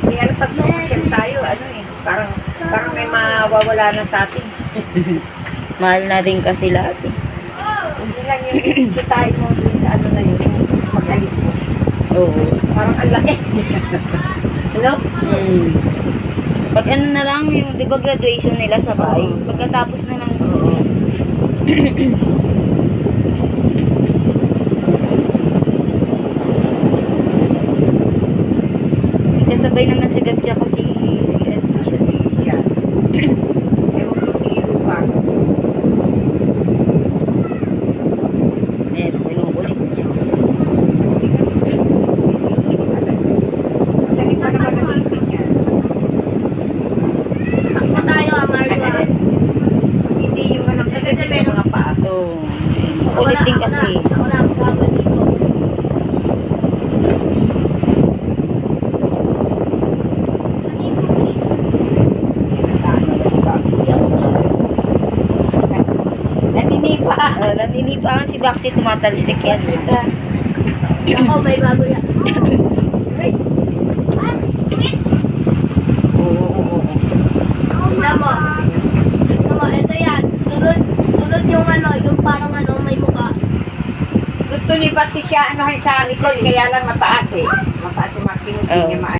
Kaya pag pumasyal tayo, ano eh, parang may mawawala na sa atin. Mahal na rin kasi lahat eh. Hindi lang yung kitain mo dun sa ano na yun, pag-alis mo. Oo. Parang ang laki. Hello? Hmm. Pag ano na lang yung, di ba graduation nila sabay? Pagkatapos na lang. Kasabay naman si Gabja kasi admission. Yan. Ewan ko si Lucas. Eh, kinukulit niya. Magaling pa naman nag-ibig yan. Takbo tayo, Amarwa. Hindi yung alam na kasi may mga paa. Oo. Kulit din kasi. Ako na, babal dito. Naninipa. Naninito ang si Baxi tumatalsik yan. Ako, may bago yan. Oo. Tignan mo. Tignan mo, ito yan. Sunod yung ano, yung parang ano, may mukha. Gusto ni Patsy siya ano sa Rizal, kaya lang mataas eh. Mataas si Maxine, hindi niya